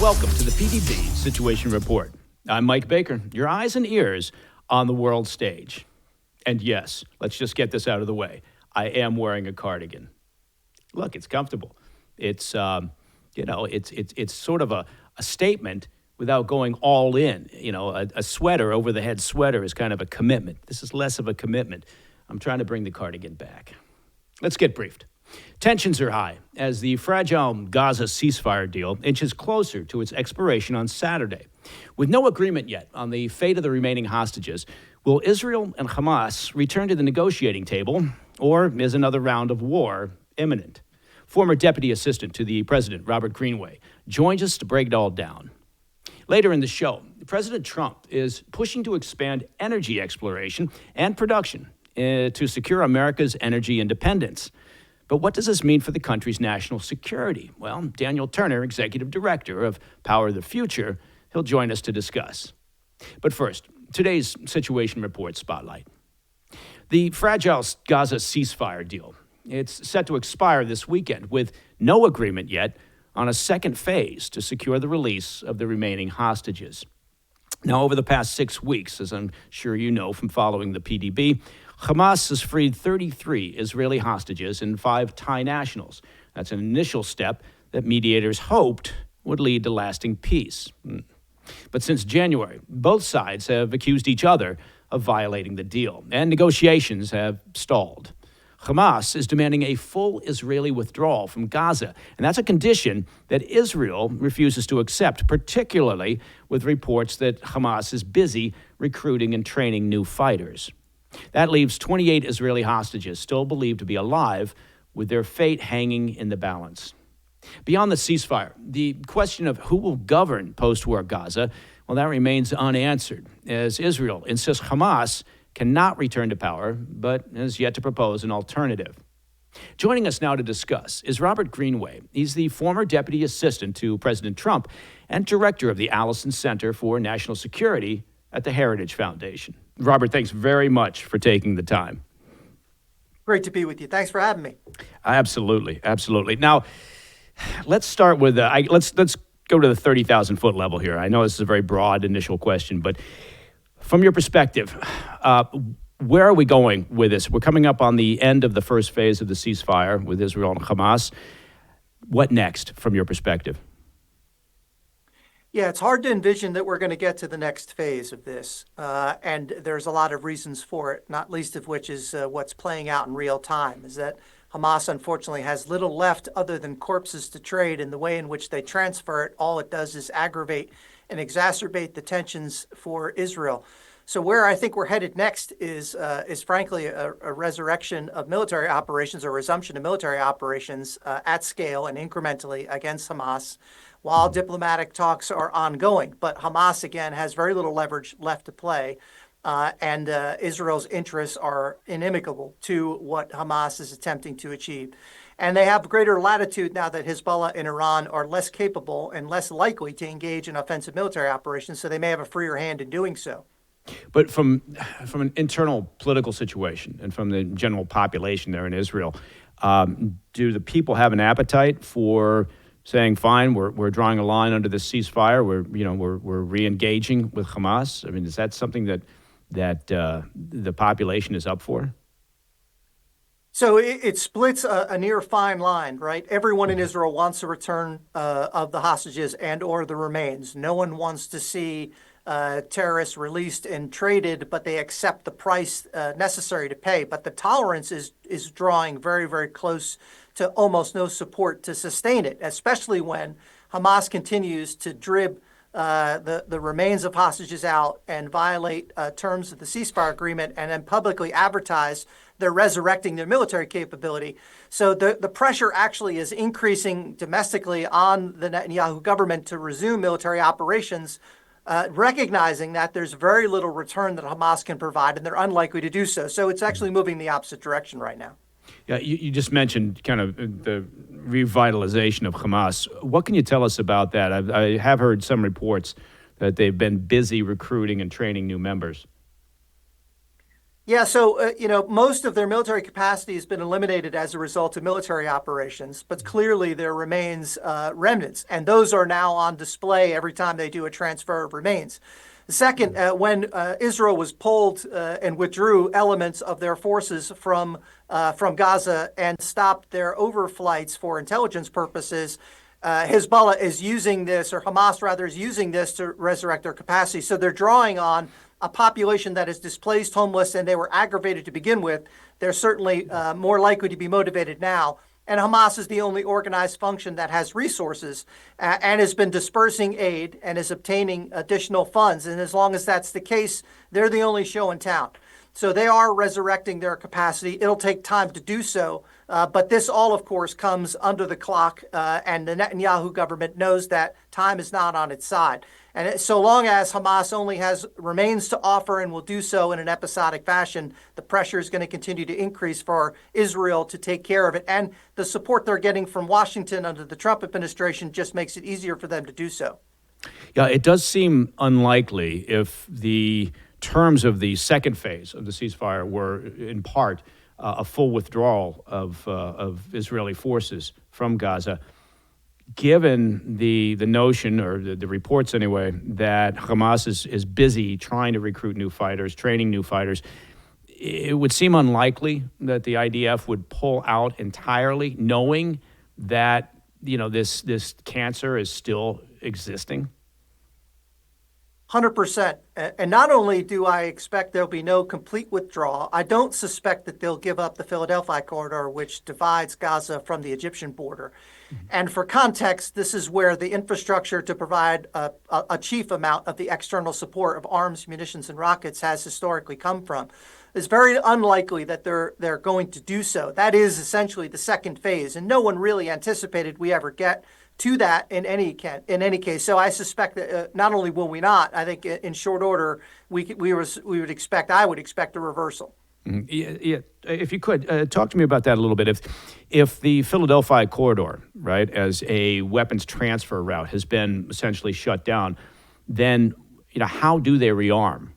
Welcome to the PDB Situation Report. I'm Mike Baker, your eyes and ears on the world stage. And yes, let's just get this out of the way. I am wearing a cardigan. Look, it's comfortable. It's, it's sort of a statement without going all in. You know, a sweater, over-the-head sweater is kind of a commitment. This is less of a commitment. I'm trying to bring the cardigan back. Let's get briefed. Tensions are high as the fragile Gaza ceasefire deal inches closer to its expiration on Saturday. With no agreement yet on the fate of the remaining hostages, will Israel and Hamas return to the negotiating table, or is another round of war imminent? Former Deputy Assistant to the President, Robert Greenway, joins us to break it all down. Later in the show, President Trump is pushing to expand energy exploration and production to secure America's energy independence. But what does this mean for the country's national security? Well, Daniel Turner, Executive Director of Power of the Future, he'll join us to discuss. But first, today's Situation Report Spotlight. The fragile Gaza ceasefire deal. It's set to expire this weekend with no agreement yet on a second phase to secure the release of the remaining hostages. Now, over the past 6 weeks, as I'm sure you know from following the PDB, Hamas has freed 33 Israeli hostages and 5 Thai nationals. That's an initial step that mediators hoped would lead to lasting peace. But since January, both sides have accused each other of violating the deal, and negotiations have stalled. Hamas is demanding a full Israeli withdrawal from Gaza, and that's a condition that Israel refuses to accept, particularly with reports that Hamas is busy recruiting and training new fighters. That leaves 28 Israeli hostages still believed to be alive, with their fate hanging in the balance. Beyond the ceasefire, the question of who will govern post-war Gaza, well, that remains unanswered, as Israel insists Hamas cannot return to power, but has yet to propose an alternative. Joining us now to discuss is Robert Greenway. He's the former Deputy Assistant to President Trump and Director of the Allison Center for National Security at the Heritage Foundation. Robert, thanks very much for taking the time. Great to be with you. Thanks for having me. Absolutely, absolutely. Now, let's start with let's go to the 30,000-foot level here. I know this is a very broad initial question, but from your perspective, where are we going with this? We're coming up on the end of the first phase of the ceasefire with Israel and Hamas. What next, from your perspective? Yeah, it's hard to envision that we're going to get to the next phase of this. And there's a lot of reasons for it, not least of which is what's playing out in real time, is that Hamas, unfortunately, has little left other than corpses to trade, and the way in which they transfer it, all it does is aggravate and exacerbate the tensions for Israel. So where I think we're headed next is frankly a resurrection of military operations, or resumption of military operations at scale and incrementally against Hamas, while diplomatic talks are ongoing. But Hamas, again, has very little leverage left to play, and Israel's interests are inimical to what Hamas is attempting to achieve. And they have greater latitude now that Hezbollah and Iran are less capable and less likely to engage in offensive military operations, so they may have a freer hand in doing so. But from an internal political situation and from the general population there in Israel, do the people have an appetite for saying, "Fine, we're drawing a line under this ceasefire. We're re-engaging with Hamas"? I mean, is that something that the population is up for? So it splits a near fine line, right? Everyone in Israel wants a return of the hostages and or the remains. No one wants to see terrorists released and traded, but they accept the price necessary to pay. But the tolerance is drawing very, very close to almost no support to sustain it, especially when Hamas continues to drib the remains of hostages out and violate terms of the ceasefire agreement, and then publicly advertise they're resurrecting their military capability. So the pressure actually is increasing domestically on the Netanyahu government to resume military operations, recognizing that there's very little return that Hamas can provide, and they're unlikely to do so. So it's actually moving the opposite direction right now. Yeah, you just mentioned kind of the revitalization of Hamas. What can you tell us about that? I have heard some reports that they've been busy recruiting and training new members. Yeah, so, most of their military capacity has been eliminated as a result of military operations, but clearly there remains remnants, and those are now on display every time they do a transfer of remains. Second, when Israel was pulled and withdrew elements of their forces from Gaza and stopped their overflights for intelligence purposes, Hezbollah is using this, or Hamas rather, is using this to resurrect their capacity. So they're drawing on a population that is displaced, homeless, and they were aggravated to begin with. They're certainly more likely to be motivated now. And Hamas is the only organized function that has resources and has been dispersing aid and is obtaining additional funds. And as long as that's the case, they're the only show in town. So they are resurrecting their capacity. It'll take time to do so. But this all, of course, comes under the clock. And the Netanyahu government knows that time is not on its side. And so long as Hamas only has remains to offer and will do so in an episodic fashion, the pressure is going to continue to increase for Israel to take care of it. And the support they're getting from Washington under the Trump administration just makes it easier for them to do so. Yeah, it does seem unlikely if the terms of the second phase of the ceasefire were in part a full withdrawal of Israeli forces from Gaza. Given the notion, or the reports anyway, that Hamas is busy trying to recruit new fighters, training new fighters, it would seem unlikely that the IDF would pull out entirely, knowing that this cancer is still existing. 100%. And not only do I expect there'll be no complete withdrawal, I don't suspect that they'll give up the Philadelphia corridor, which divides Gaza from the Egyptian border. Mm-hmm. And for context, this is where the infrastructure to provide a chief amount of the external support of arms, munitions, and rockets has historically come from. It's very unlikely that they're going to do so. That is essentially the second phase, and no one really anticipated we ever get to that in any case. So I suspect that not only will we not, I think in short order I would expect a reversal. Yeah. If you could talk to me about that a little bit. If the Philadelphia corridor, right, as a weapons transfer route has been essentially shut down, then how do they rearm?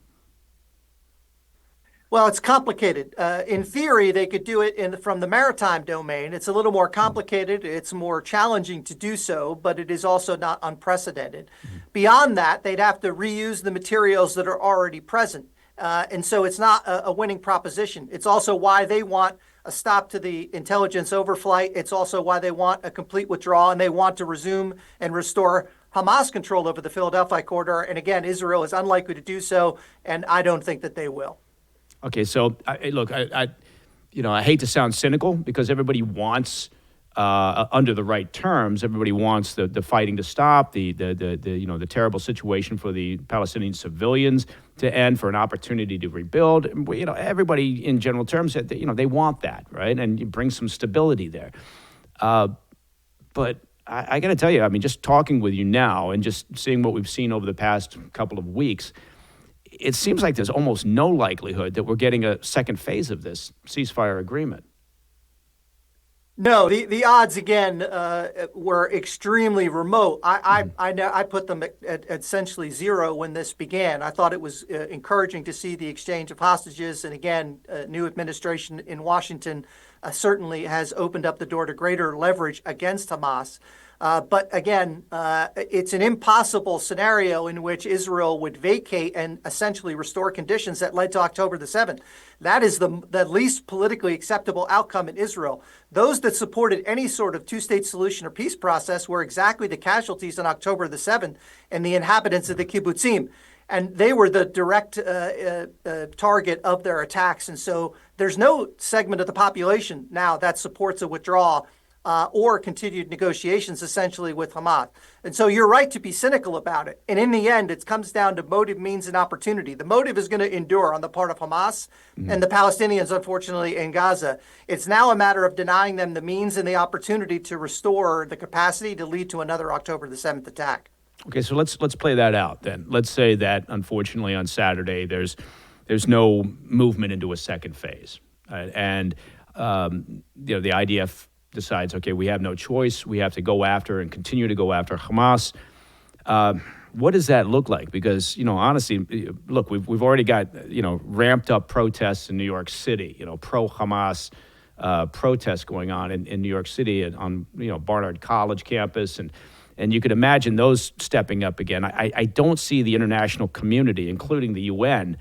Well, it's complicated. In theory, they could do it from the maritime domain. It's a little more complicated. It's more challenging to do so, but it is also not unprecedented. Mm-hmm. Beyond that, they'd have to reuse the materials that are already present. And so it's not a winning proposition. It's also why they want a stop to the intelligence overflight. It's also why they want a complete withdrawal, and they want to resume and restore Hamas control over the Philadelphia corridor. And again, Israel is unlikely to do so, and I don't think that they will. Okay, so I hate to sound cynical, because everybody wants, under the right terms, everybody wants the fighting to stop, the terrible situation for the Palestinian civilians to end, for an opportunity to rebuild. Everybody in general terms, they want that, right? And you bring some stability there. But I got to tell you, just talking with you now and just seeing what we've seen over the past couple of weeks, it seems like there's almost no likelihood that we're getting a second phase of this ceasefire agreement. No, the odds again were extremely remote. I put them at essentially zero when this began. I thought it was encouraging to see the exchange of hostages, and again, new administration in Washington certainly has opened up the door to greater leverage against Hamas. But again, it's an impossible scenario in which Israel would vacate and essentially restore conditions that led to October the 7th. That is the least politically acceptable outcome in Israel. Those that supported any sort of two-state solution or peace process were exactly the casualties on October the 7th and the inhabitants of the kibbutzim. And they were the direct target of their attacks. And so there's no segment of the population now that supports a withdrawal or continued negotiations essentially with Hamas. And so you're right to be cynical about it. And in the end, it comes down to motive, means, and opportunity. The motive is going to endure on the part of Hamas and the Palestinians, unfortunately, in Gaza. It's now a matter of denying them the means and the opportunity to restore the capacity to lead to another October the 7th attack. Okay, so let's play that out then. Let's say that, unfortunately, on Saturday, there's no movement into a second phase. And the IDF decides, okay, we have no choice. We have to go after and continue to go after Hamas. what does that look like? Because, honestly, look, we've already got, ramped up protests in New York City, pro-Hamas protests going on in New York City on, Barnard College campus. And you could imagine those stepping up again. I don't see the international community, including the UN,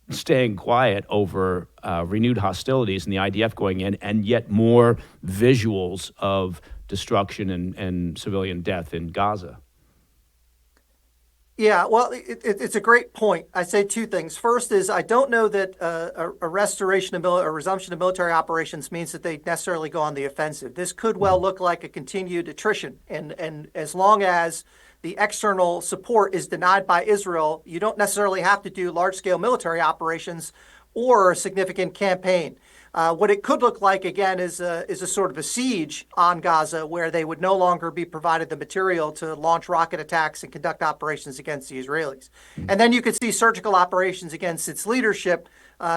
staying quiet over renewed hostilities and the IDF going in, and yet more visuals of destruction and civilian death in Gaza. Yeah, well, it's a great point. I say two things. First is I don't know that a restoration of a resumption of military operations means that they necessarily go on the offensive. This could well look like a continued attrition, and as long as the external support is denied by Israel, you don't necessarily have to do large-scale military operations or a significant campaign. What it could look like, again, is a sort of a siege on Gaza where they would no longer be provided the material to launch rocket attacks and conduct operations against the Israelis. And then you could see surgical operations against its leadership,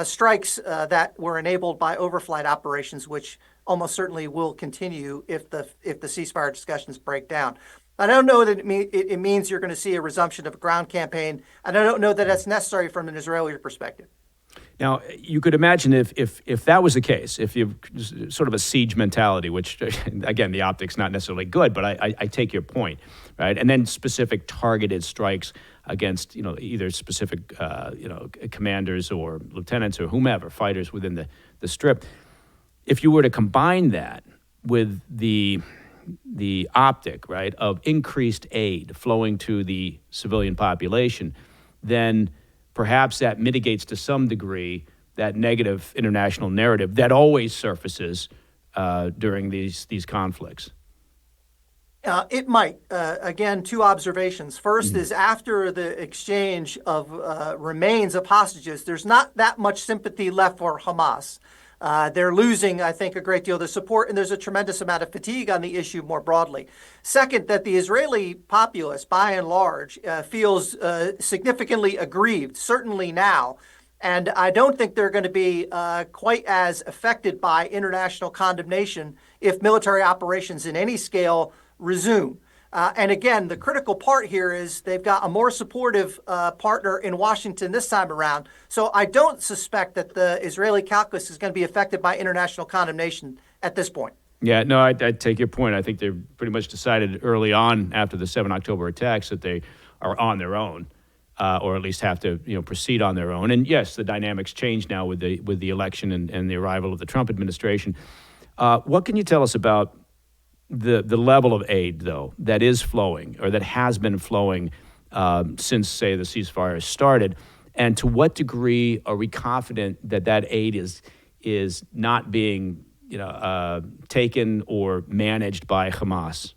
strikes that were enabled by overflight operations, which almost certainly will continue if the ceasefire discussions break down. I don't know that it means you're going to see a resumption of a ground campaign, and I don't know that that's necessary from an Israeli perspective. Now, you could imagine if that was the case, if you sort of a siege mentality, which, again, the optics not necessarily good, but I take your point, right? And then specific targeted strikes against, either specific, commanders or lieutenants or whomever, fighters within the strip. If you were to combine that with the optic, right, of increased aid flowing to the civilian population, then perhaps that mitigates to some degree that negative international narrative that always surfaces during these conflicts. It might. Again, two observations. First is after the exchange of remains of hostages, there's not that much sympathy left for Hamas. They're losing, I think, a great deal of their support, and there's a tremendous amount of fatigue on the issue more broadly. Second, that the Israeli populace, by and large, feels significantly aggrieved, certainly now. And I don't think they're going to be quite as affected by international condemnation if military operations in any scale resume. And again, the critical part here is they've got a more supportive partner in Washington this time around. So I don't suspect that the Israeli calculus is going to be affected by international condemnation at this point. Yeah, no, I take your point. I think they pretty much decided early on after the 7 October attacks that they are on their own, or at least have to proceed on their own. And yes, the dynamics change now with the election and the arrival of the Trump administration. What can you tell us about the level of aid, though, that is flowing or that has been flowing since, say, the ceasefire started? And to what degree are we confident that that aid is not being taken or managed by Hamas?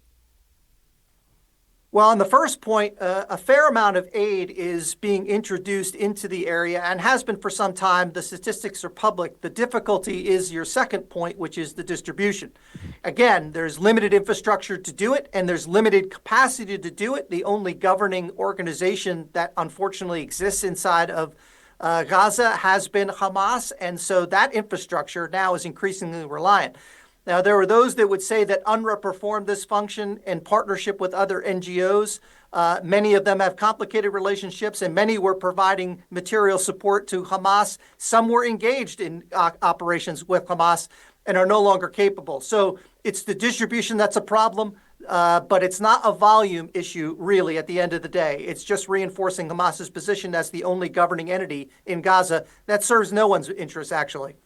Well, on the first point, a fair amount of aid is being introduced into the area and has been for some time. The statistics are public. The difficulty is your second point, which is the distribution. Again, there's limited infrastructure to do it, and there's limited capacity to do it. The only governing organization that unfortunately exists inside of Gaza has been Hamas, and so that infrastructure now is increasingly reliant. Now, there are those that would say that UNRWA performed this function in partnership with other NGOs. Many of them have complicated relationships, and many were providing material support to Hamas. Some were engaged in operations with Hamas and are no longer capable. So it's the distribution that's a problem, but it's not a volume issue, really, at the end of the day. It's just reinforcing Hamas's position as the only governing entity in Gaza. That serves no one's interest, actually.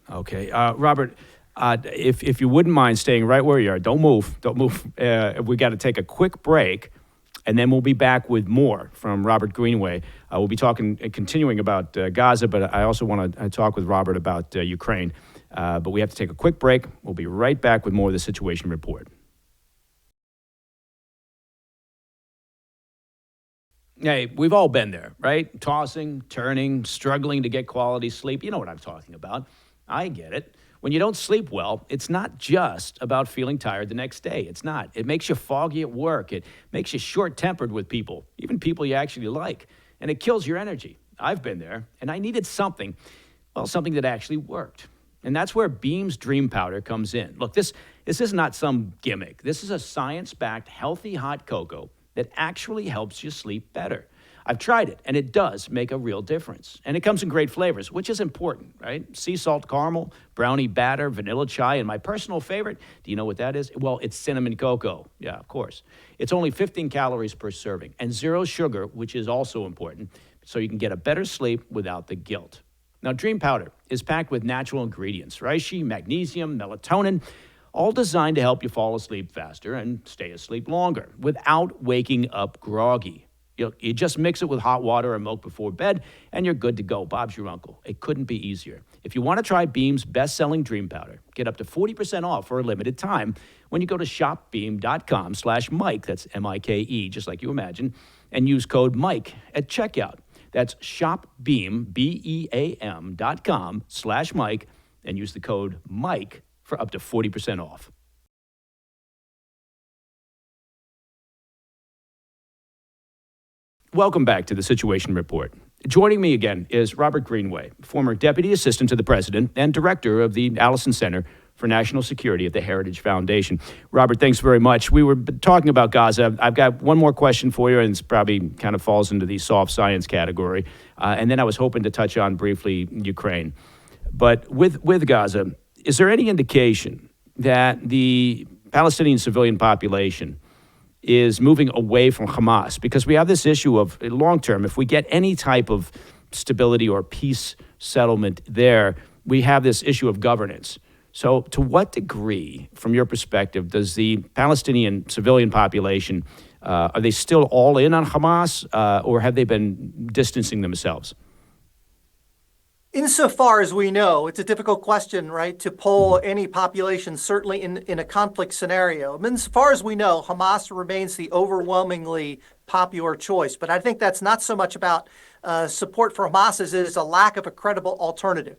Okay. Robert, if you wouldn't mind staying right where you are, don't move. We got to take a quick break, and then we'll be back with more from Robert Greenway. We'll be continuing about Gaza, but I also want to talk with Robert about Ukraine. But we have to take a quick break. We'll be right back with more of the Situation Report. Hey, we've all been there, right? Tossing, turning, struggling to get quality sleep. You know what I'm talking about. I get it. When you don't sleep well, it's not just about feeling tired the next day. It's not. It makes you foggy at work. It makes you short-tempered with people, even people you actually like. And it kills your energy. I've been there, and I needed something that actually worked. And that's where Beam's Dream Powder comes in. Look, this is not some gimmick. This is a science-backed, healthy hot cocoa that actually helps you sleep better. I've tried it, and it does make a real difference. And it comes in great flavors, which is important, right? Sea salt caramel, brownie batter, vanilla chai, and my personal favorite, do you know what that is? Well, it's cinnamon cocoa. Yeah, of course. It's only 15 calories per serving, and zero sugar, which is also important, so you can get a better sleep without the guilt. Now, Dream Powder is packed with natural ingredients, reishi, magnesium, melatonin, all designed to help you fall asleep faster and stay asleep longer without waking up groggy. You just mix it with hot water or milk before bed, and you're good to go. Bob's your uncle. It couldn't be easier. If you want to try Beam's best-selling Dream Powder, get up to 40% off for a limited time when you go to shopbeam.com/Mike, that's M-I-K-E, just like you imagine, and use code Mike at checkout. That's shopbeam, BEAM.com/Mike, and use the code Mike for up to 40% off. Welcome back to the Situation Report. Joining me again is Robert Greenway, former Deputy Assistant to the President and Director of the Allison Center for National Security at the Heritage Foundation. Robert, thanks very much. We were talking about Gaza. I've got one more question for you, and it's probably kind of falls into the soft science category. And then I was hoping to touch on briefly Ukraine. But with Gaza, is there any indication that the Palestinian civilian population is moving away from Hamas? Because we have this issue of long term, if we get any type of stability or peace settlement there, we have this issue of governance. So to what degree, from your perspective, does the Palestinian civilian population, are they still all in on Hamas, or have they been distancing themselves? Insofar as we know, it's a difficult question, right, to poll any population, certainly in a conflict scenario. I mean, as far as we know, Hamas remains the overwhelmingly popular choice. But I think that's not so much about support for Hamas as it is a lack of a credible alternative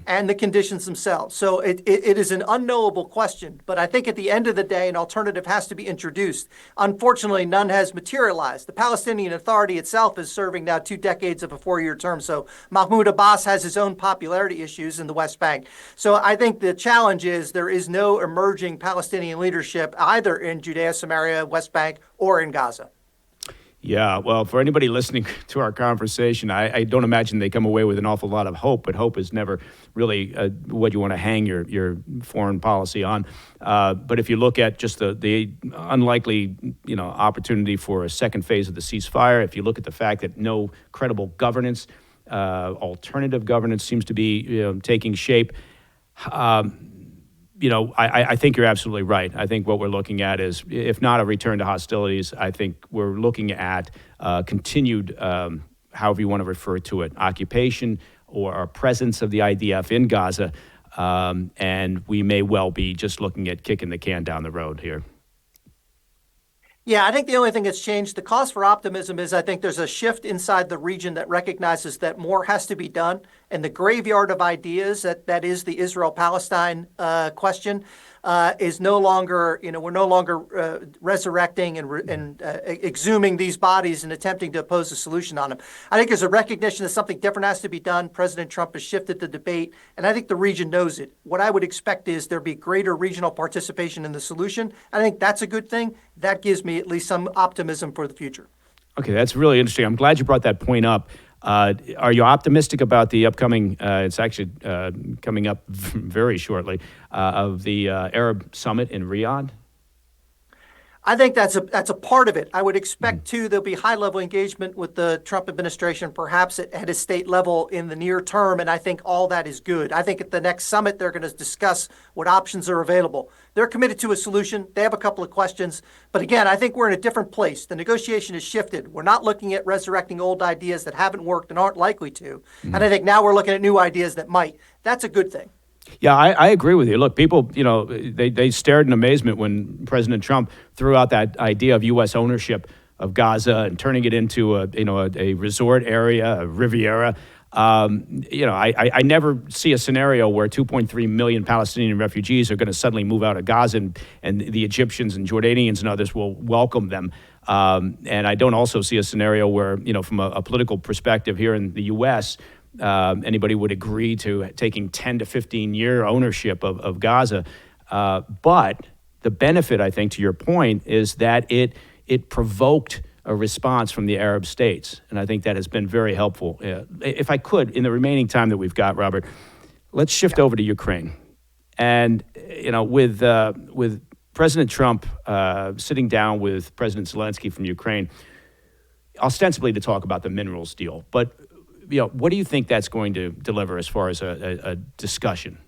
and the conditions themselves. So it is an unknowable question. But I think at the end of the day, an alternative has to be introduced. Unfortunately, none has materialized. The Palestinian Authority itself is serving now 2 decades of a 4-year term. So Mahmoud Abbas has his own popularity issues in the West Bank. So I think the challenge is there is no emerging Palestinian leadership either in Judea, Samaria, West Bank, or in Gaza. Yeah, well, for anybody listening to our conversation, I don't imagine they come away with an awful lot of hope, but hope is never really what you want to hang your foreign policy on. But if you look at just the unlikely, opportunity for a second phase of the ceasefire, if you look at the fact that no credible governance, alternative governance seems to be taking shape, I think you're absolutely right. I think what we're looking at is, if not a return to hostilities, I think we're looking at continued, however you want to refer to it, occupation or a presence of the IDF in Gaza. And we may well be just looking at kicking the can down the road here. Yeah, I think the only thing that's changed, the cause for optimism is I think there's a shift inside the region that recognizes that more has to be done. And the graveyard of ideas that is the Israel-Palestine question is no longer, we're no longer resurrecting and exhuming these bodies and attempting to oppose a solution on them. I think there's a recognition that something different has to be done. President Trump has shifted the debate, and I think the region knows it. What I would expect is there be greater regional participation in the solution. I think that's a good thing. That gives me at least some optimism for the future. Okay, that's really interesting. I'm glad you brought that point up. Are you optimistic about the upcoming, it's actually coming up very shortly, of the Arab summit in Riyadh? I think that's a part of it. I would expect, too, there'll be high-level engagement with the Trump administration, perhaps at a state level in the near term, and I think all that is good. I think at the next summit, they're going to discuss what options are available. They're committed to a solution. They have a couple of questions. But again, I think we're in a different place. The negotiation has shifted. We're not looking at resurrecting old ideas that haven't worked and aren't likely to. And I think now we're looking at new ideas that might. That's a good thing. Yeah, I agree with you. Look, people, they stared in amazement when President Trump threw out that idea of U.S. ownership of Gaza and turning it into a resort area, a Riviera. I never see a scenario where 2.3 million Palestinian refugees are going to suddenly move out of Gaza and the Egyptians and Jordanians and others will welcome them. And I don't also see a scenario where, from a political perspective here in the U.S., anybody would agree to taking 10 to 15-year ownership of Gaza. But the benefit, I think, to your point, is that it it provoked a response from the Arab states. And I think that has been very helpful. If I could, in the remaining time that we've got, Robert, let's shift over to Ukraine. And, with President Trump sitting down with President Zelensky from Ukraine, ostensibly to talk about the minerals deal. But, what do you think that's going to deliver as far as a discussion?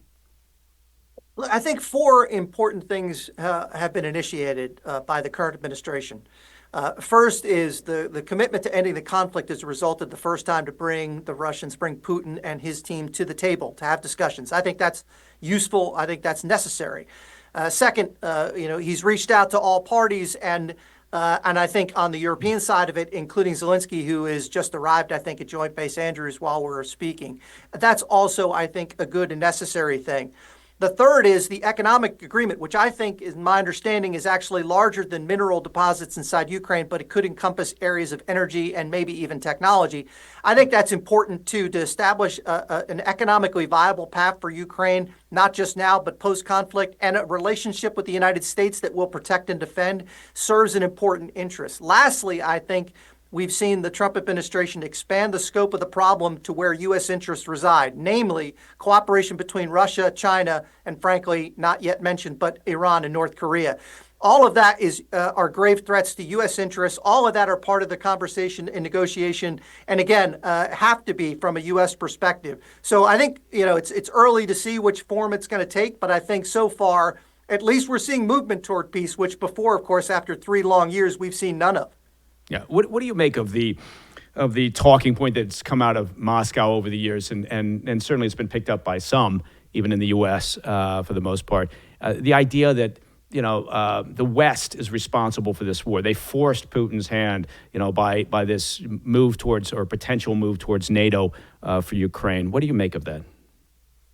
I think four important things have been initiated by the current administration. First is the commitment to ending the conflict as a result of the first time to bring Putin and his team to the table to have discussions. I think that's useful. I think that's necessary. Second, he's reached out to all parties, and I think on the European side of it, including Zelensky, who has just arrived, I think, at Joint Base Andrews while we're speaking. That's also, I think, a good and necessary thing. The third is the economic agreement, which I think, in my understanding, is actually larger than mineral deposits inside Ukraine, but it could encompass areas of energy and maybe even technology. I think that's important, too, to establish an economically viable path for Ukraine, not just now, but post-conflict, and a relationship with the United States that will protect and defend serves an important interest. Lastly, I think we've seen the Trump administration expand the scope of the problem to where U.S. interests reside, namely cooperation between Russia, China, and frankly, not yet mentioned, but Iran and North Korea. All of that are grave threats to U.S. interests. All of that are part of the conversation and negotiation, and again, have to be from a U.S. perspective. So I think it's early to see which form it's going to take, but I think so far, at least we're seeing movement toward peace, which before, of course, after 3 long years, we've seen none of. Yeah. What do you make of the talking point that's come out of Moscow over the years, and certainly it's been picked up by some, even in the U.S. For the most part, the idea that the West is responsible for this war. They forced Putin's hand, by this move towards, or potential move towards, NATO for Ukraine. What do you make of that?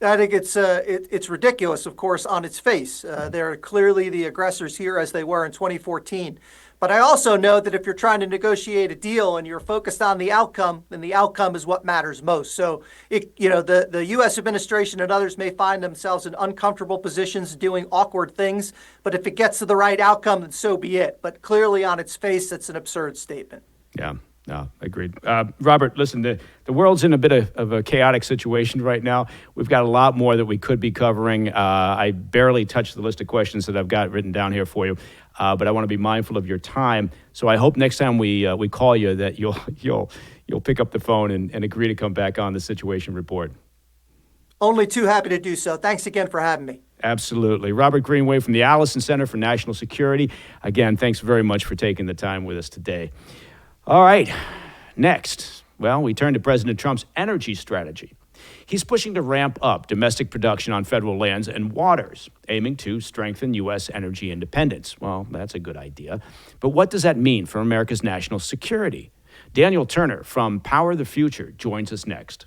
I think it's ridiculous, of course, on its face. They're clearly the aggressors here, as they were in 2014. But I also know that if you're trying to negotiate a deal and you're focused on the outcome, then the outcome is what matters most. So, the U.S. administration and others may find themselves in uncomfortable positions doing awkward things, but if it gets to the right outcome, then so be it. But clearly on its face, it's an absurd statement. Yeah. No, agreed. Robert, listen, the world's in a bit of a chaotic situation right now. We've got a lot more that we could be covering. I barely touched the list of questions that I've got written down here for you, but I want to be mindful of your time. So I hope next time we call you that you'll pick up the phone and agree to come back on the Situation Report. Only too happy to do so. Thanks again for having me. Absolutely. Robert Greenway from the Allison Center for National Security. Again, thanks very much for taking the time with us today. All right, next, we turn to President Trump's energy strategy. He's pushing to ramp up domestic production on federal lands and waters, aiming to strengthen U.S. energy independence. Well, that's a good idea. But what does that mean for America's national security? Daniel Turner from Power the Future joins us next.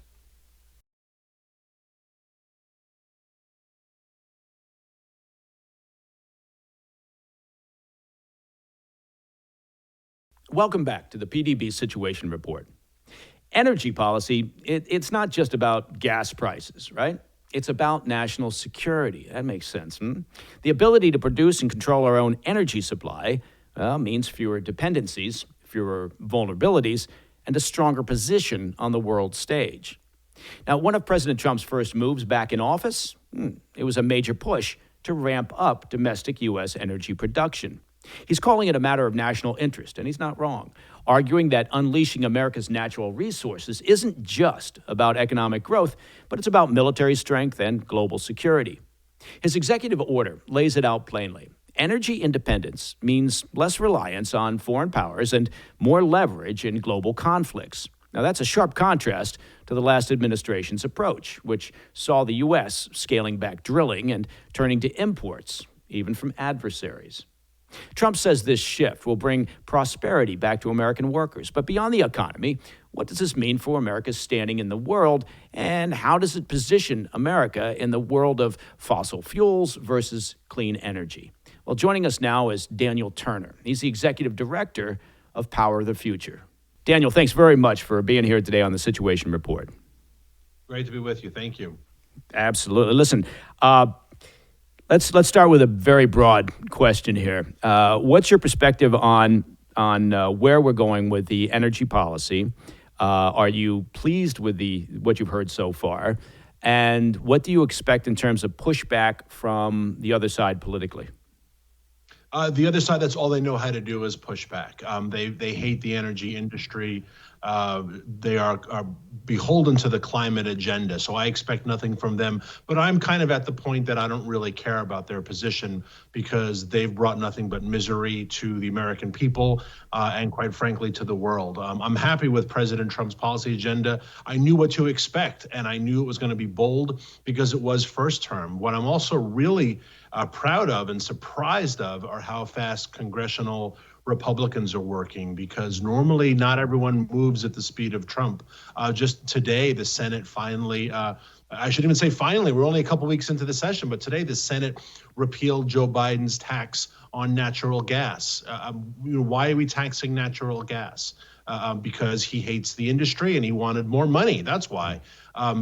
Welcome back to the PDB Situation Report. Energy policy, it's not just about gas prices, right? It's about national security. That makes sense. The ability to produce and control our own energy supply means fewer dependencies, fewer vulnerabilities, and a stronger position on the world stage. Now, one of President Trump's first moves back in office, it was a major push to ramp up domestic U.S. energy production. He's calling it a matter of national interest, and he's not wrong, arguing that unleashing America's natural resources isn't just about economic growth, but it's about military strength and global security. His executive order lays it out plainly. Energy independence means less reliance on foreign powers and more leverage in global conflicts. Now, that's a sharp contrast to the last administration's approach, which saw the U.S. scaling back drilling and turning to imports, even from adversaries. Trump says this shift will bring prosperity back to American workers. But beyond the economy, what does this mean for America's standing in the world, and how does it position America in the world of fossil fuels versus clean energy? Well, joining us now is Daniel Turner. He's the executive director of Power the Future. Daniel, thanks very much for being here today on the Situation Report. Great to be with you. Thank you. Absolutely. Listen, let's start with a very broad question here. What's your perspective on on where we're going with the energy policy. Are you pleased with what you've heard so far? And what do you expect in terms of pushback from the other side politically? The other side, that's all they know how to do is push back. They hate the energy industry. They are beholden to the climate agenda. So I expect nothing from them. But I'm kind of at the point that I don't really care about their position because they've brought nothing but misery to the American people and, quite frankly, to the world. I'm happy with President Trump's policy agenda. I knew what to expect, and I knew it was going to be bold because it was first term. What I'm also really proud of and surprised of are how fast congressional Republicans are working, because normally not everyone moves at the speed of Trump. Just today, the Senate finally, I shouldn't even say finally, we're only a couple weeks into the session, but today the Senate repealed Joe Biden's tax on natural gas. Why are we taxing natural gas? Because he hates the industry and he wanted more money. That's why.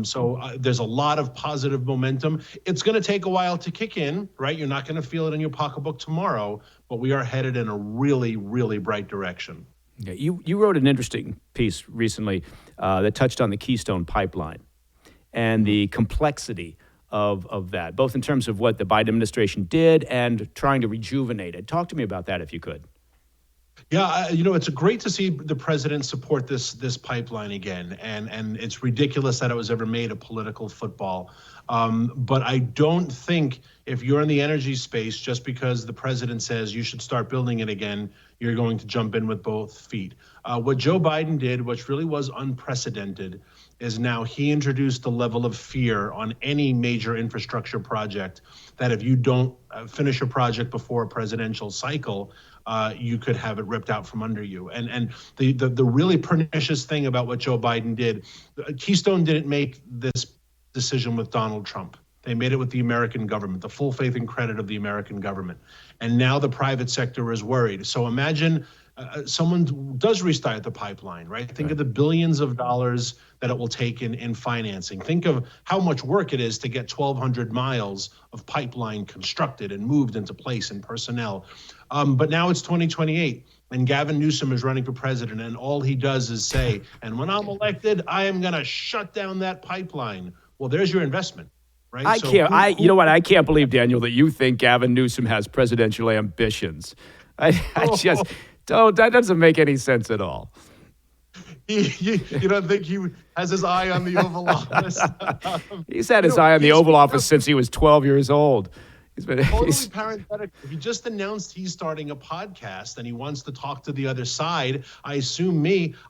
So there's a lot of positive momentum. It's going to take a while to kick in, right? You're not going to feel it in your pocketbook tomorrow, but we are headed in a really, really bright direction. Yeah, you wrote an interesting piece recently that touched on the Keystone pipeline and the complexity of that, both in terms of what the Biden administration did and trying to rejuvenate it. Talk to me about that if you could. Yeah, it's great to see the president support this pipeline again, and it's ridiculous that it was ever made a political football. But I don't think if you're in the energy space, just because the president says you should start building it again, you're going to jump in with both feet. What Joe Biden did, which really was unprecedented, is now he introduced a level of fear on any major infrastructure project that if you don't finish a project before a presidential cycle, you could have it ripped out from under you. And the really pernicious thing about what Joe Biden did, Keystone didn't make this decision with Donald Trump. They made it with the American government, the full faith and credit of the American government. And now the private sector is worried. So imagine someone does restart the pipeline, right? Think of the billions of dollars that it will take in financing. Think of how much work it is to get 1,200 miles of pipeline constructed and moved into place and personnel. But now it's 2028 and Gavin Newsom is running for president, and all he does is say, and when I'm elected, I am going to shut down that pipeline. Well, there's your investment. Right? I can't. You know what? I can't believe, Daniel, that you think Gavin Newsom has presidential ambitions. I just don't. That doesn't make any sense at all. You don't think he has his eye on the Oval Office? He's had his eye on the Oval Office since he was 12 years old. Totally parenthetic. He just announced he's starting a podcast and he wants to talk to the other side. I assume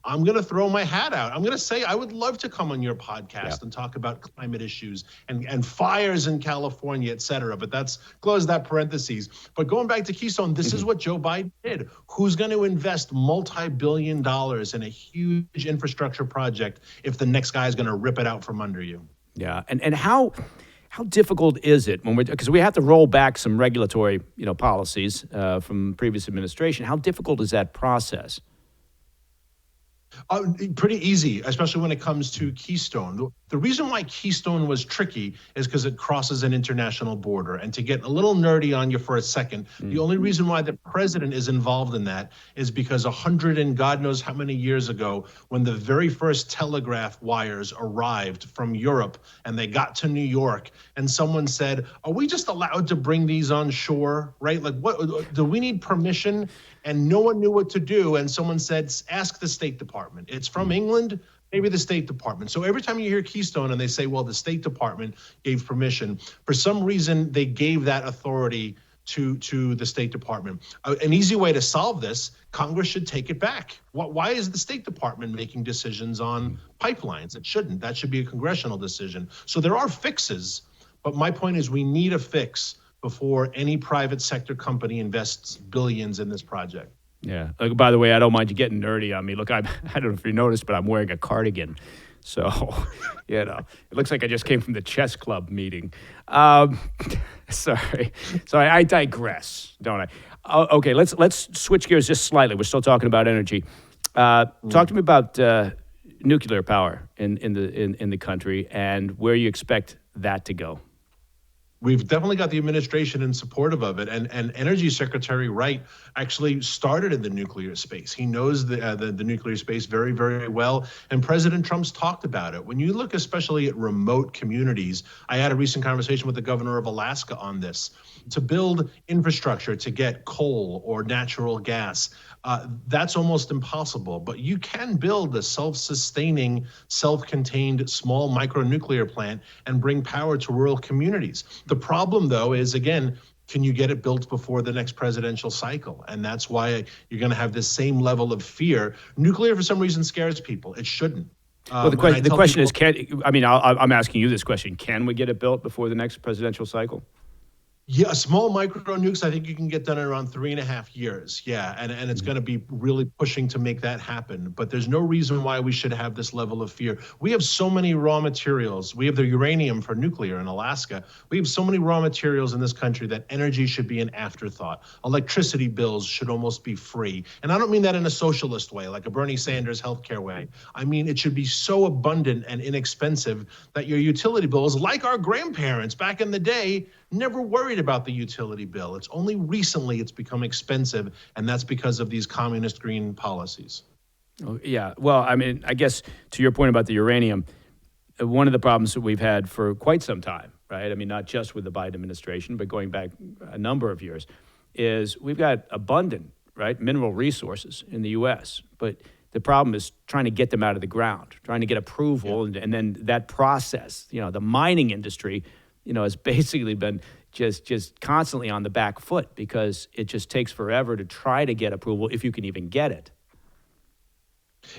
I'm going to throw my hat out. I'm going to say I would love to come on your podcast and talk about climate issues and fires in California, et cetera. But close that parentheses. But going back to Keystone, this is what Joe Biden did. Who's going to invest multi-billion dollars in a huge infrastructure project if the next guy is going to rip it out from under you? Yeah. And how difficult is it because we have to roll back some regulatory, policies from previous administration? How difficult is that process? Pretty easy, especially when it comes to Keystone. The reason why Keystone was tricky is because it crosses an international border. And to get a little nerdy on you for a second, the only reason why the president is involved in that is because 100 and God knows how many years ago, when the very first telegraph wires arrived from Europe and they got to New York, and someone said, are we just allowed to bring these on shore, right? Like, what do we need permission? And no one knew what to do. And someone said, ask the State Department. It's from England, maybe the State Department. So every time you hear Keystone and they say, well, the State Department gave permission, for some reason, they gave that authority to the State Department. An easy way to solve this, Congress should take it back. Why is the State Department making decisions on pipelines? It shouldn't. That should be a congressional decision. So there are fixes, but my point is we need a fix before any private sector company invests billions in this project. Yeah. By the way, I don't mind you getting nerdy on me. Look, I don't know if you noticed, but I'm wearing a cardigan. So, it looks like I just came from the chess club meeting. Sorry, I digress, don't I? Okay, let's switch gears just slightly. We're still talking about energy. Talk to me about nuclear power in the country and where you expect that to go. we've definitely got the administration in supportive of it, and Energy Secretary Wright actually started in the nuclear space. He knows the nuclear space very, very well, and President Trump's talked about it. When you look especially at remote communities, I had a recent conversation with the governor of Alaska on this. To build infrastructure to get coal or natural gas, that's almost impossible. But you can build a self-sustaining, self-contained small micronuclear plant and bring power to rural communities. The problem, though, is, again, can you get it built before the next presidential cycle? And that's why you're going to have this same level of fear. Nuclear, for some reason, scares people. It shouldn't. Well, the question is, I'm asking you this question. Can we get it built before the next presidential cycle? Yeah, small micro nukes, I think you can get done in around 3.5 years. Yeah, and it's going to be really pushing to make that happen. But there's no reason why we should have this level of fear. We have so many raw materials. We have the uranium for nuclear in Alaska. We have so many raw materials in this country that energy should be an afterthought. Electricity bills should almost be free. And I don't mean that in a socialist way, like a Bernie Sanders healthcare way. I mean, it should be so abundant and inexpensive that your utility bills, like our grandparents back in the day, never worried about the utility bill. It's only recently it's become expensive, and that's because of these communist green policies. Oh, yeah. Well, I mean, I guess to your point about the uranium, one of the problems that we've had for quite some time, right? I mean, not just with the Biden administration, but going back a number of years, is we've got abundant, right, mineral resources in the U.S., but the problem is trying to get them out of the ground, trying to get approval, and then that process, the mining industry, has basically been just constantly on the back foot because it just takes forever to try to get approval if you can even get it.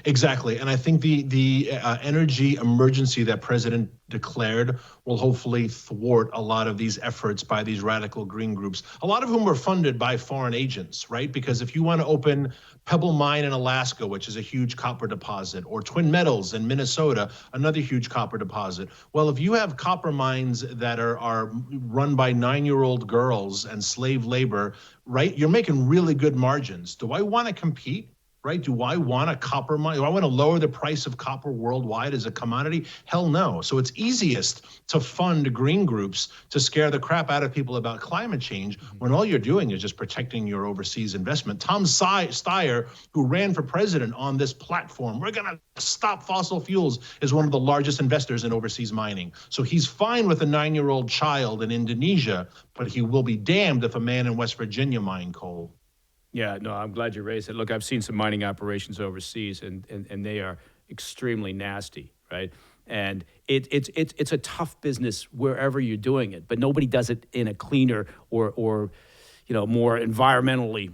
Exactly. And I think the energy emergency that President declared will hopefully thwart a lot of these efforts by these radical green groups, a lot of whom are funded by foreign agents, right? Because if you want to open Pebble Mine in Alaska, which is a huge copper deposit, or Twin Metals in Minnesota, another huge copper deposit. Well, if you have copper mines that are run by 9-year-old girls and slave labor, right, you're making really good margins. Do I want to compete? Right? Do I want a copper mine? Do I want to lower the price of copper worldwide as a commodity? Hell no. So it's easiest to fund green groups to scare the crap out of people about climate change when all you're doing is just protecting your overseas investment. Tom Steyer, who ran for president on this platform, we're going to stop fossil fuels, is one of the largest investors in overseas mining. So he's fine with a 9-year-old child in Indonesia, but he will be damned if a man in West Virginia mine coal. Yeah, no, I'm glad you raised it. Look, I've seen some mining operations overseas, and they are extremely nasty, right? And it's a tough business wherever you're doing it, but nobody does it in a cleaner or more environmentally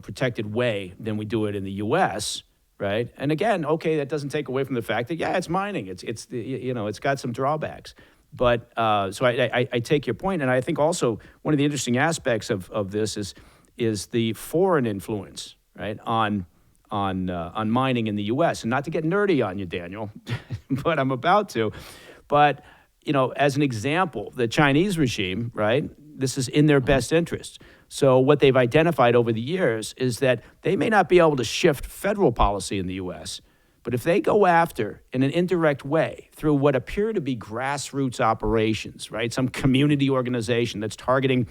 protected way than we do it in the U.S., right? And again, okay, that doesn't take away from the fact that it's mining. It's got some drawbacks. But so I take your point, and I think also one of the interesting aspects of this is the foreign influence, right, on mining in the U.S. And not to get nerdy on you, Daniel, but I'm about to. But, as an example, the Chinese regime, right, this is in their best interest. So what they've identified over the years is that they may not be able to shift federal policy in the U.S., but if they go after, in an indirect way, through what appear to be grassroots operations, right, some community organization that's targeting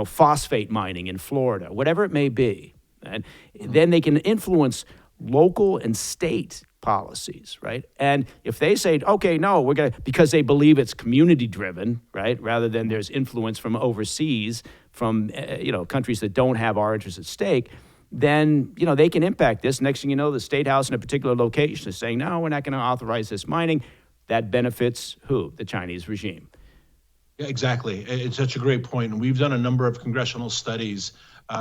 phosphate mining in Florida, whatever it may be. And then they can influence local and state policies, right? And if they say, okay, no, we're going to, because they believe it's community driven, right? Rather than there's influence from overseas, from, countries that don't have our interests at stake, then, they can impact this. Next thing you know, the State House in a particular location is saying, no, we're not going to authorize this mining. That benefits who? The Chinese regime. Yeah, exactly. It's such a great point. And we've done a number of congressional studies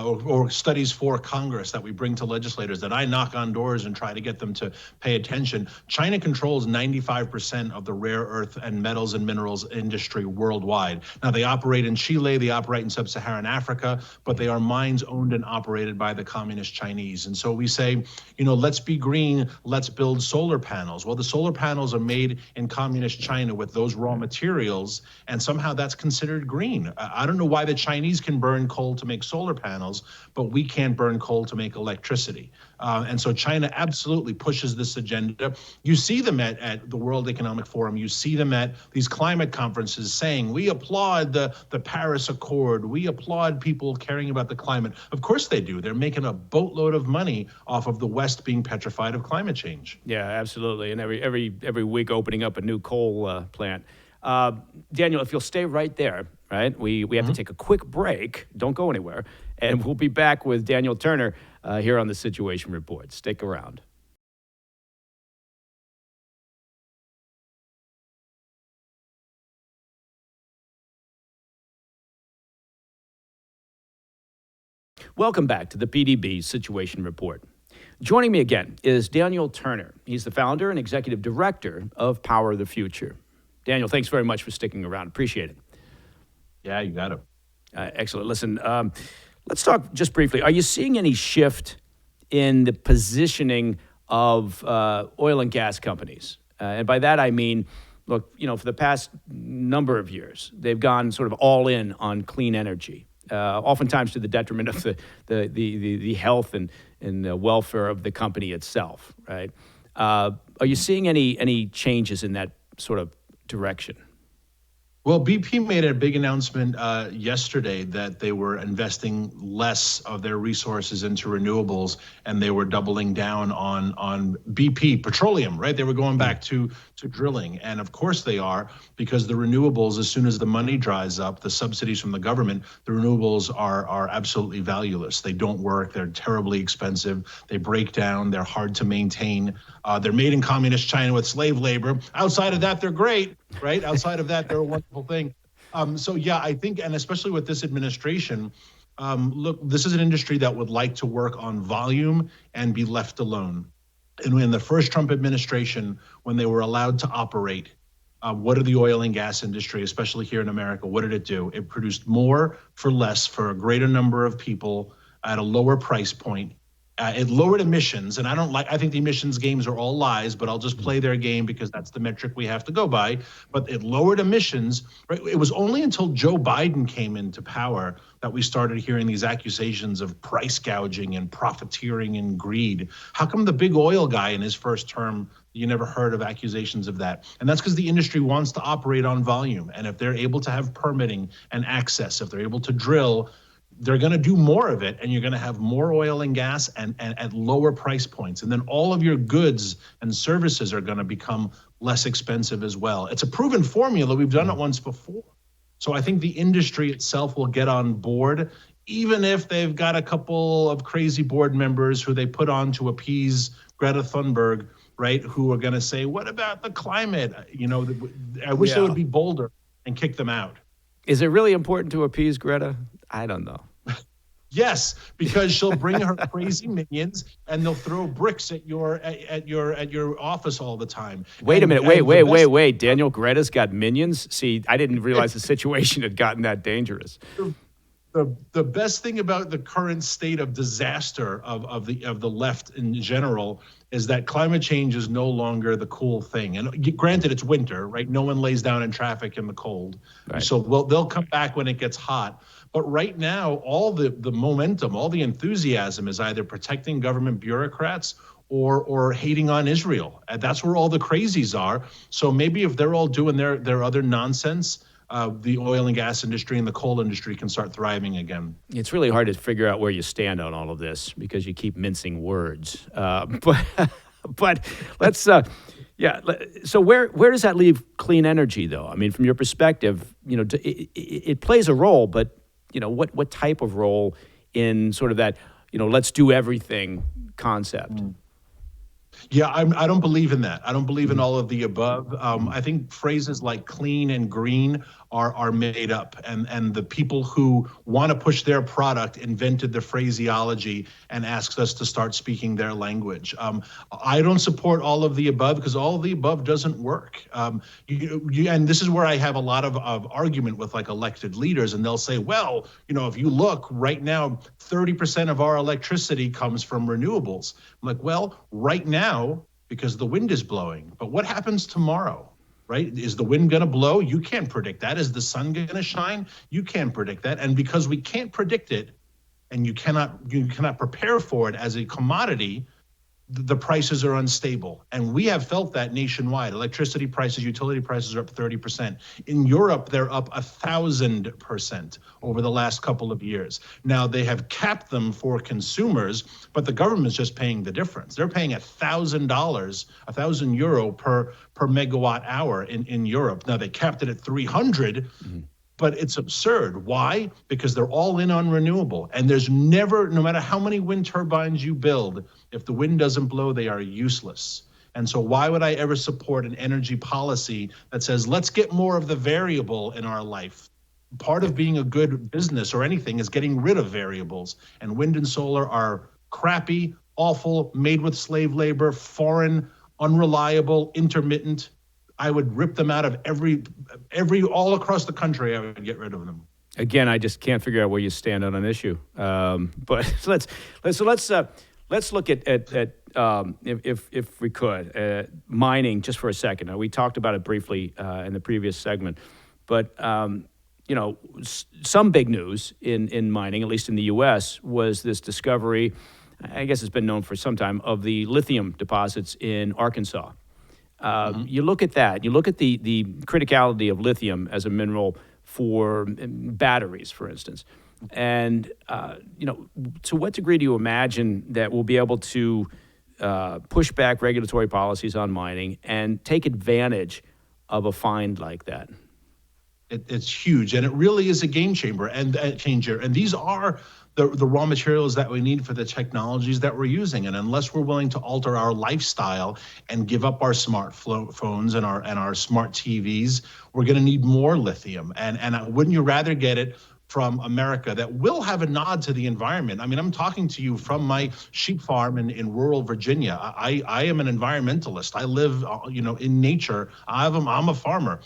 or studies for Congress that we bring to legislators that I knock on doors and try to get them to pay attention. China controls 95% of the rare earth and metals and minerals industry worldwide. Now, they operate in Chile, they operate in sub-Saharan Africa, but they are mines owned and operated by the communist Chinese. And so we say, let's be green, let's build solar panels. Well, the solar panels are made in communist China with those raw materials, and somehow that's considered green. I don't know why the Chinese can burn coal to make solar panels, panels, but we can't burn coal to make electricity. And so China absolutely pushes this agenda. You see them at the World Economic Forum. You see them at these climate conferences saying, we applaud the Paris Accord. We applaud people caring about the climate. Of course they do. They're making a boatload of money off of the West being petrified of climate change. Yeah, absolutely. And every week opening up a new coal plant. Daniel, if you'll stay right there, right? We have to take a quick break. Don't go anywhere. And we'll be back with Daniel Turner here on the Situation Report. Stick around. Welcome back to the PDB Situation Report. Joining me again is Daniel Turner. He's the founder and executive director of Power the Future. Daniel, thanks very much for sticking around. Appreciate it. Yeah, you got it. Excellent. Listen, let's talk just briefly. Are you seeing any shift in the positioning of oil and gas companies? And by that, I mean, look, for the past number of years, they've gone sort of all in on clean energy, oftentimes to the detriment of the health and welfare of the company itself, right? Are you seeing any changes in that sort of direction? Well, BP made a big announcement yesterday that they were investing less of their resources into renewables, and they were doubling down on BP petroleum, right? They were going back to drilling, and of course they are, because the renewables, as soon as the money dries up, the subsidies from the government, the renewables are absolutely valueless. They don't work. They're terribly expensive. They break down. They're hard to maintain. They're made in communist China with slave labor. Outside of that, they're great, right? Outside of that, they're a wonderful thing. So yeah, I think, and especially with this administration, look, this is an industry that would like to work on volume and be left alone. And in the first Trump administration, when they were allowed to operate, what did the oil and gas industry, especially here in America, what did it do? It produced more for less for a greater number of people at a lower price point. It lowered emissions, and I think the emissions games are all lies, but I'll just play their game because that's the metric we have to go by. But it lowered emissions. Right? It was only until Joe Biden came into power that we started hearing these accusations of price gouging and profiteering and greed. How come the big oil guy in his first term, you never heard of accusations of that? And that's because the industry wants to operate on volume. And if they're able to have permitting and access, if they're able to drill, they're going to do more of it, and you're going to have more oil and gas and at lower price points. And then all of your goods and services are going to become less expensive as well. It's a proven formula. We've done it once before. So I think the industry itself will get on board, even if they've got a couple of crazy board members who they put on to appease Greta Thunberg, right, who are going to say, what about the climate? I wish they would be bolder and kick them out. Is it really important to appease Greta? I don't know. Yes, because she'll bring her crazy minions and they'll throw bricks at your office all the time. Wait a minute. Wait. Daniel, Greta's got minions? See, I didn't realize the situation had gotten that dangerous. The best thing about the current state of disaster of the left in general is that climate change is no longer the cool thing. And granted, it's winter, right? No one lays down in traffic in the cold. Right. So they'll come back when it gets hot. But right now, all the momentum, all the enthusiasm is either protecting government bureaucrats or hating on Israel. And that's where all the crazies are. So maybe if they're all doing their other nonsense, the oil and gas industry and the coal industry can start thriving again. It's really hard to figure out where you stand on all of this because you keep mincing words. But let's, So where does that leave clean energy, though? I mean, from your perspective, it plays a role, but what type of role in sort of that, let's do everything concept? Yeah, I don't believe in that. I don't believe in all of the above. I think phrases like clean and green are made up, and the people who want to push their product invented the phraseology and asked us to start speaking their language. I don't support all of the above because all of the above doesn't work. And this is where I have a lot of argument with like elected leaders, and they'll say, well, if you look right now, 30% of our electricity comes from renewables. I'm like, well, right now, because the wind is blowing, but what happens tomorrow? Right? Is the wind going to blow? You can't predict that. Is the sun going to shine? You can't predict that. And because we can't predict it, and you cannot prepare for it as a commodity, the prices are unstable. And we have felt that nationwide. Electricity prices, utility prices are up 30%. In Europe, they're up 1,000% over the last couple of years. Now, they have capped them for consumers, but the government's just paying the difference. They're paying $1,000, €1,000 per megawatt hour in Europe. Now, they capped it at 300. But it's absurd. Why? Because they're all in on renewable. And there's never, no matter how many wind turbines you build, if the wind doesn't blow, they are useless. And so why would I ever support an energy policy that says, let's get more of the variable in our life? Part of being a good business or anything is getting rid of variables. And wind and solar are crappy, awful, made with slave labor, foreign, unreliable, intermittent. I would rip them out of every all across the country. I would get rid of them. Again, I just can't figure out where you stand on an issue. But let's look at if we could mining just for a second. Now, we talked about it briefly in the previous segment, but some big news in mining, at least in the U.S., was this discovery. I guess it's been known for some time, of the lithium deposits in Arkansas. You look at that, you look at the criticality of lithium as a mineral for batteries, for instance. And, to what degree do you imagine that we'll be able to push back regulatory policies on mining and take advantage of a find like that? It's huge, and it really is a game changer. And these are the raw materials that we need for the technologies that we're using. And unless we're willing to alter our lifestyle and give up our smartphones and our smart TVs, we're going to need more lithium. And wouldn't you rather get it from America that will have a nod to the environment? I mean, I'm talking to you from my sheep farm in rural Virginia. I am an environmentalist. I live, in nature. I'm a farmer.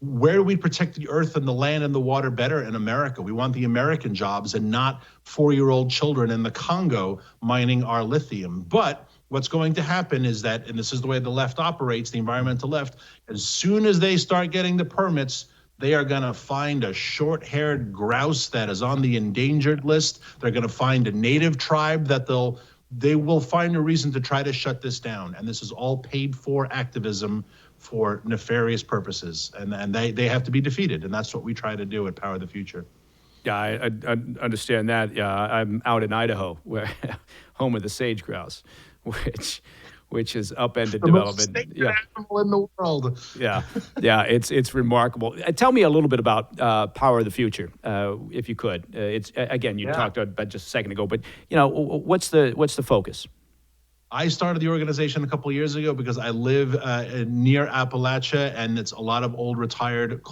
Where do we protect the earth and the land and the water better? In America. We want the American jobs and not 4-year-old children in the Congo mining our lithium. But what's going to happen is that, and this is the way the left operates, the environmental left, as soon as they start getting the permits, they are going to find a short-haired grouse that is on the endangered list. They're going to find a native tribe that they will find a reason to try to shut this down. And this is all paid for activism for nefarious purposes, and they have to be defeated, and that's what we try to do at Power the Future. Yeah, I understand that. Yeah, I'm out in Idaho, where home of the sage grouse, which has upended development. The most sacred animal in the world. Yeah, it's remarkable. Tell me a little bit about Power of the Future, if you could. It's again, you talked about just a second ago, but what's the focus? I started the organization a couple of years ago because I live near Appalachia, and it's a lot of old, retired,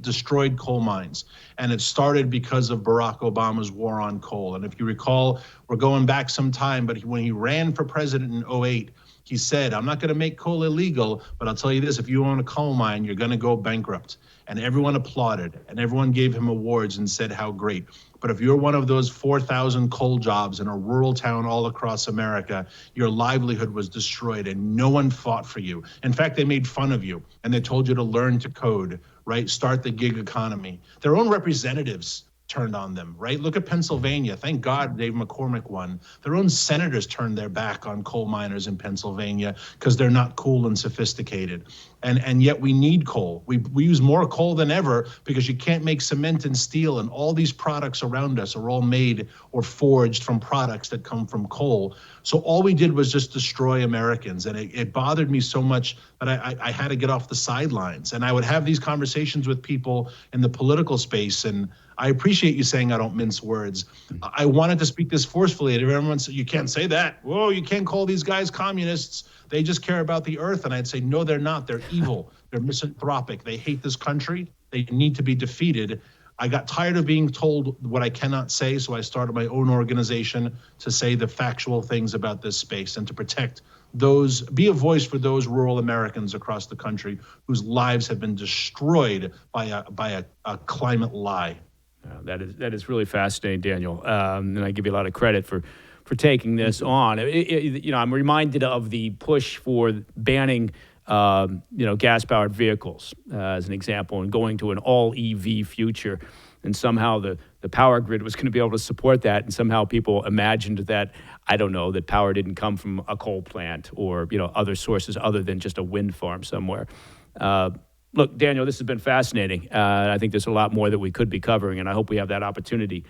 destroyed coal mines. And it started because of Barack Obama's war on coal. And if you recall, we're going back some time, but when he ran for president in 2008, he said, I'm not going to make coal illegal, but I'll tell you this, if you own a coal mine, you're going to go bankrupt. And everyone applauded, and everyone gave him awards and said how great. But if you're one of those 4,000 coal jobs in a rural town all across America, your livelihood was destroyed and no one fought for you. In fact, they made fun of you and they told you to learn to code, right? Start the gig economy. Their own representatives turned on them, right? Look at Pennsylvania. Thank God Dave McCormick won. Their own senators turned their back on coal miners in Pennsylvania because they're not cool and sophisticated. And yet we need coal. We use more coal than ever because you can't make cement and steel, and all these products around us are all made or forged from products that come from coal. So all we did was just destroy Americans. And it bothered me so much that I had to get off the sidelines. And I would have these conversations with people in the political space, and I appreciate you saying I don't mince words. I wanted to speak this forcefully. And everyone said, you can't say that. Whoa, you can't call these guys communists. They just care about the earth. And I'd say, no, they're not. They're evil. They're misanthropic. They hate this country. They need to be defeated. I got tired of being told what I cannot say, so I started my own organization to say the factual things about this space and to protect those, be a voice for those rural Americans across the country whose lives have been destroyed by a climate lie. That is really fascinating, Daniel, and I give you a lot of credit for taking this on. I'm reminded of the push for banning gas-powered vehicles as an example and going to an all-EV future. and somehow the power grid was going to be able to support that, and somehow people imagined that, I don't know, that power didn't come from a coal plant or, other sources other than just a wind farm somewhere. Look, Daniel, this has been fascinating. I think there's a lot more that we could be covering, and I hope we have that opportunity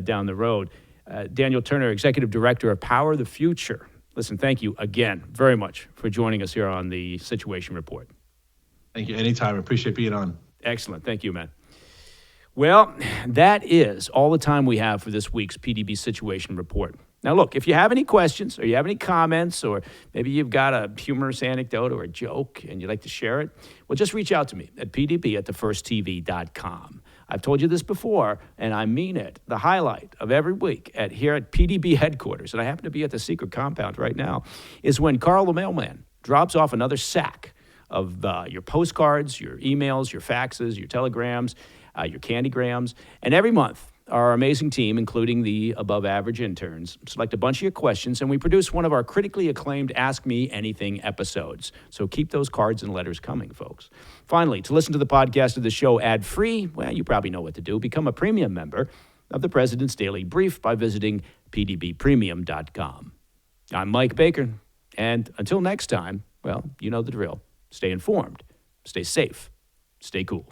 down the road. Daniel Turner, Executive Director of Power the Future. Listen, thank you again very much for joining us here on the Situation Report. Thank you. Anytime. I appreciate being on. Excellent. Thank you, man. Well, that is all the time we have for this week's PDB Situation Report. Now, look, if you have any questions or you have any comments, or maybe you've got a humorous anecdote or a joke and you'd like to share it, well, just reach out to me at pdb@thefirsttv.com. I've told you this before, and I mean it. The highlight of every week here at PDB headquarters, and I happen to be at the secret compound right now, is when Carl the mailman drops off another sack of your postcards, your emails, your faxes, your telegrams, your candygrams. And every month, our amazing team, including the above-average interns, select a bunch of your questions, and we produce one of our critically acclaimed Ask Me Anything episodes. So keep those cards and letters coming, folks. Finally, to listen to the podcast of the show ad-free, well, you probably know what to do. Become a premium member of the President's Daily Brief by visiting pdbpremium.com. I'm Mike Baker, and until next time, well, you know the drill. Stay informed, stay safe, stay cool.